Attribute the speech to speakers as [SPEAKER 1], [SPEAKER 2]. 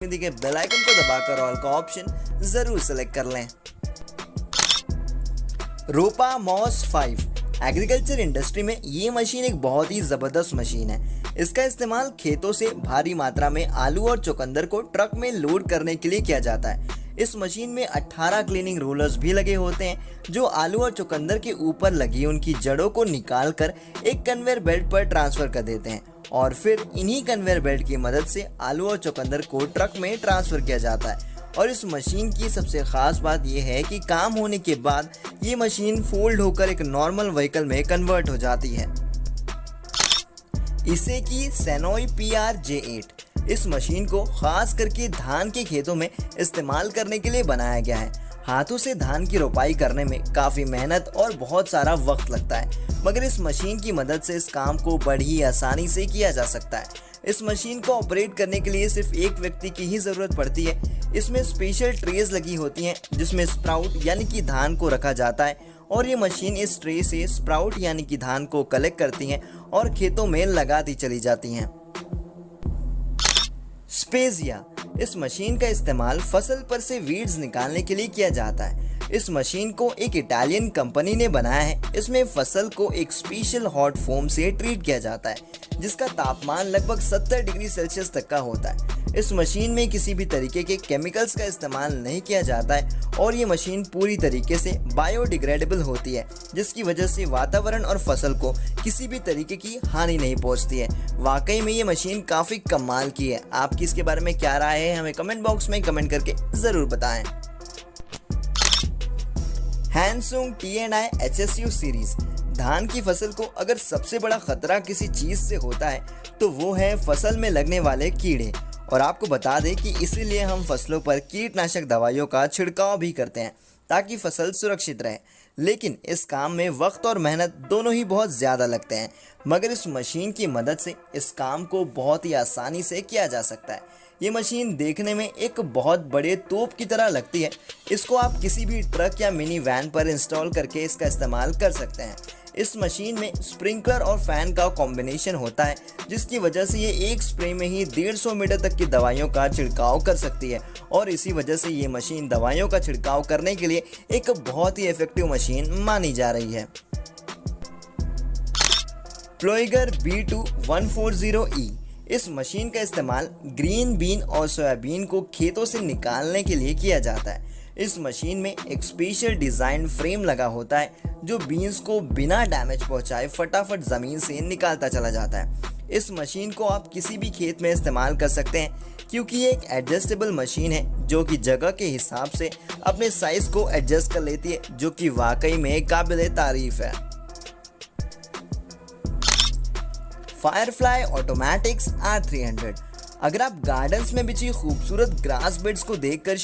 [SPEAKER 1] के bell icon को दबाकर ऑल का ऑप्शन जरूर सेलेक्ट कर लें। रोपा मॉस 5 एग्रीकल्चर इंडस्ट्री में ये मशीन एक बहुत ही ज़बरदस्त मशीन है। इसका इस्तेमाल खेतों से भारी मात्रा में आलू और चुकंदर को ट्रक में लोड करने के लिए किया जाता है। इस मशीन में 18 क्लीनिंग रोलर्स भी लगे होते हैं जो आलू और चुकंदर के ऊपर लगी उनकी जड़ों को निकाल कर एक कन्वेयर बेल्ट पर ट्रांसफर कर देते हैं और फिर इन्हीं कन्वेयर बेल्ट की मदद से आलू और चुकंदर को ट्रक में ट्रांसफर किया जाता है। और इस मशीन की सबसे खास बात यह है कि काम होने के बाद ये मशीन फोल्ड होकर एक नॉर्मल व्हीकल में कन्वर्ट हो जाती है। इसे की सेनोई PR-J8 इस मशीन को खास करके धान के खेतों में इस्तेमाल करने के लिए बनाया गया है। हाथों से धान की रोपाई करने में काफ़ी मेहनत और बहुत सारा वक्त लगता है, मगर इस मशीन की मदद से इस काम को बड़ी आसानी से किया जा सकता है। इस मशीन को ऑपरेट करने के लिए सिर्फ एक व्यक्ति की ही ज़रूरत पड़ती है। इसमें स्पेशल ट्रेज लगी होती हैं जिसमें स्प्राउट यानी कि धान को रखा जाता है और ये मशीन इस ट्रे से स्प्राउट यानी कि धान को कलेक्ट करती हैं और खेतों में लगाती चली जाती हैं। स्पेजिया इस मशीन का इस्तेमाल फसल पर से वीड्स निकालने के लिए किया जाता है। इस मशीन को एक इटालियन कंपनी ने बनाया है। इसमें फसल को एक स्पेशल हॉट फोम से ट्रीट किया जाता है जिसका तापमान लगभग 70 डिग्री सेल्सियस तक का होता है। इस मशीन में किसी भी तरीके के केमिकल्स का इस्तेमाल नहीं किया जाता है और ये मशीन पूरी तरीके से बायोडिग्रेडेबल होती है जिसकी वजह से वातावरण और फसल को किसी भी तरीके की हानि नहीं पहुंचती है। वाकई में ये मशीन काफ़ी कमाल की है। आपकी इसके बारे में क्या राय है हमें कमेंट बॉक्स में कमेंट करके ज़रूर बताएं। हैंसुंग T&I HSU सीरीज धान की फसल को अगर सबसे बड़ा खतरा किसी चीज से होता है तो वो है फसल में लगने वाले कीड़े। और आपको बता दें कि इसीलिए हम फसलों पर कीटनाशक दवाइयों का छिड़काव भी करते हैं ताकि फसल सुरक्षित रहे। लेकिन इस काम में वक्त और मेहनत दोनों ही बहुत ज़्यादा लगते हैं, मगर इस मशीन की मदद से इस काम को बहुत ही आसानी से किया जा सकता है। ये मशीन देखने में एक बहुत बड़े तोप की तरह लगती है। इसको आप किसी भी ट्रक या मिनी वैन पर इंस्टॉल करके इसका इस्तेमाल कर सकते हैं। इस मशीन में स्प्रिंकलर और फैन का कॉम्बिनेशन होता है जिसकी वजह से ये एक स्प्रे में ही 150 मीटर तक की दवाइयों का छिड़काव कर सकती है और इसी वजह से ये मशीन दवाइयों का छिड़काव करने के लिए एक बहुत ही इफेक्टिव मशीन मानी जा रही है। प्लोइगर B2-140E इस मशीन का इस्तेमाल ग्रीन बीन और सोयाबीन को खेतों से निकालने के लिए किया जाता है। इस मशीन में एक स्पेशल डिज़ाइन फ्रेम लगा होता है जो बीन्स को बिना डैमेज पहुंचाए फटाफट ज़मीन से निकालता चला जाता है। इस मशीन को आप किसी भी खेत में इस्तेमाल कर सकते हैं क्योंकि ये एक एडजस्टेबल मशीन है जो कि जगह के हिसाब से अपने साइज़ को एडजस्ट कर लेती है, जो कि वाकई में काबिल तारीफ है। फायरफ्लाई ऑटोमेटिक्स R300 अगर आप गार्डन्स में बिछी खूबसूरत ग्रास बेड्स को देखकर